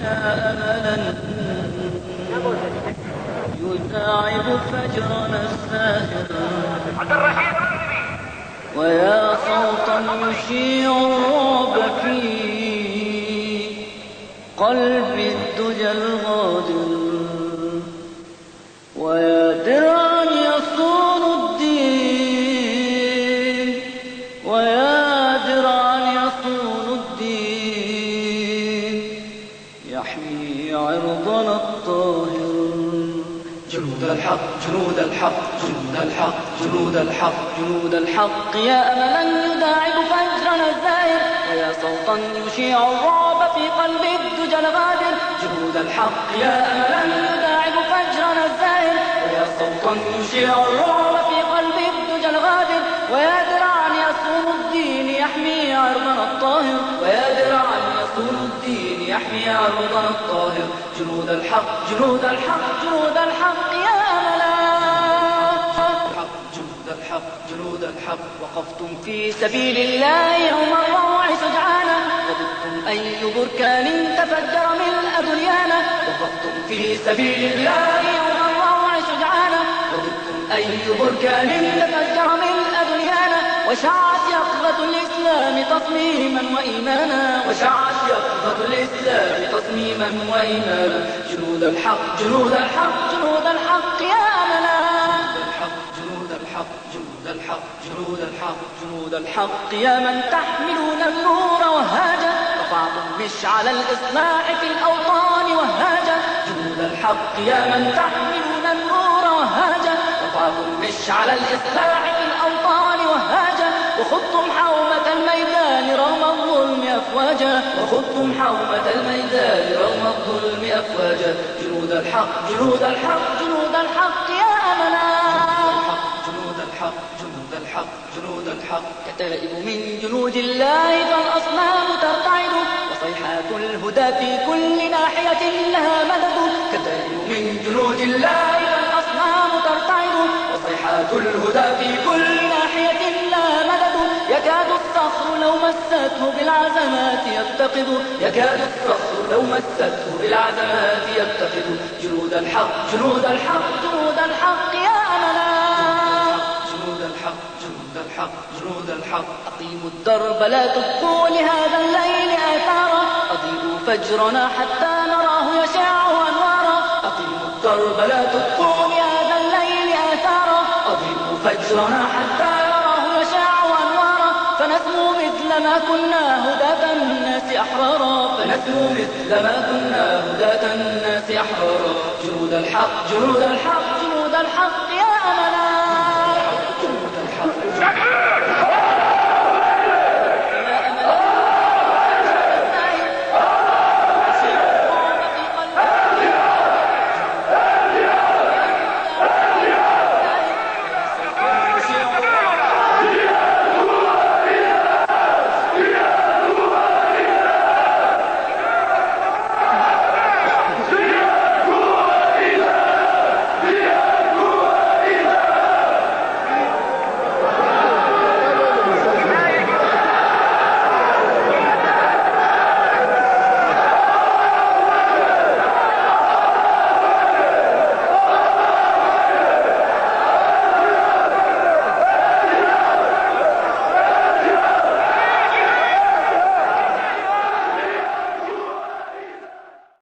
يا أملا يتاعب فجرنا الساهر، ويا صوتا يشيع الرعب في قلب الدجى الغادر، ويا درعا يصون الدين، ويا درعا يصون الدين يحمي عرضنا الطاهر. جنود الحق جنود الحق جنود الحق جنود الحق جنود الحق يا أملا يداعب فجرنا الزائر، ويا صوتا يشيع الرعب في قلب الدجى الغادر. جنود الحق يا أملا يداعب فجرنا الزائر، ويا صوتا يشيع الرعب في قلب الدجى الغادر، ويا درعا يصون الدين يحمي عرضنا الطاهر، ويا درعا يصون الدين يحمي عرضنا الطاهر. جنود الحق جنود الحق جنود الحق يا أملا جنود الحق جنود الحق. وقفتم في سبيل الله يوم الروع سجعانا، وضدتم أي بركان تفجر ملء دنيانا. وقفتم في سبيل الله يوم الروع سجعانا، وضدتم أي بركان تفجر ملء دنيانا. وشعت يقظة الإسلام تصميما وإيمانا، وشعت يقظة الإسلام تصميما وإيمانا. جنود الحق جنود الحق جنود الحق يا أملا جنود الحق جنود الحق جنود الحق جنود الحق يا من تحملون النور وهاجا، رفعتم مشعل الإصلاح في الأوطان وهاجا. جنود الحق يا من تحملون النور وهاجا، رفعتم مشعل الإصلاح في الأوطان وهاجا. وخضتم حومة الميدان رغم الظلم أفواجا، وخضتم حومة الميدان رغم الظلم أفواجا. جنود الحق جنود الحق جنود الحق يا أملا جنود الحق جنود الحق جنود الحق. كتائب من جنود الله فالأصنام ترتعد، وصيحات الهدى في كل ناحية لها مدد. كتائب من جنود الله فالأصنام ترتعد، وصيحات الهدى في كل ناحية لها مدد. يكاد الصخر لو مسته بالعزمات يفتقد، يكاد الصخر لو مسته بالعزمات يفتقد. جنود الحق جنود الحق جنود الحق يا أملا جنود الحق جنود الحق جنود الحق. أقيموا الدرب لا تبقوا لهذا الليل آثارا، أضيئوا فجرنا حتى نراه يشع أنوارا. أقيموا الدرب لا تبقوا لهذا الليل آثارا، أضيئوا فجرنا حتى نراه يشع أنوارا. فنسمو مثل ما كنا هداة الناس أحرارا، فنسمو مثل ما كنا هداة الناس أحرارا. جنود الحق جنود الحق جنود الحق يا أملا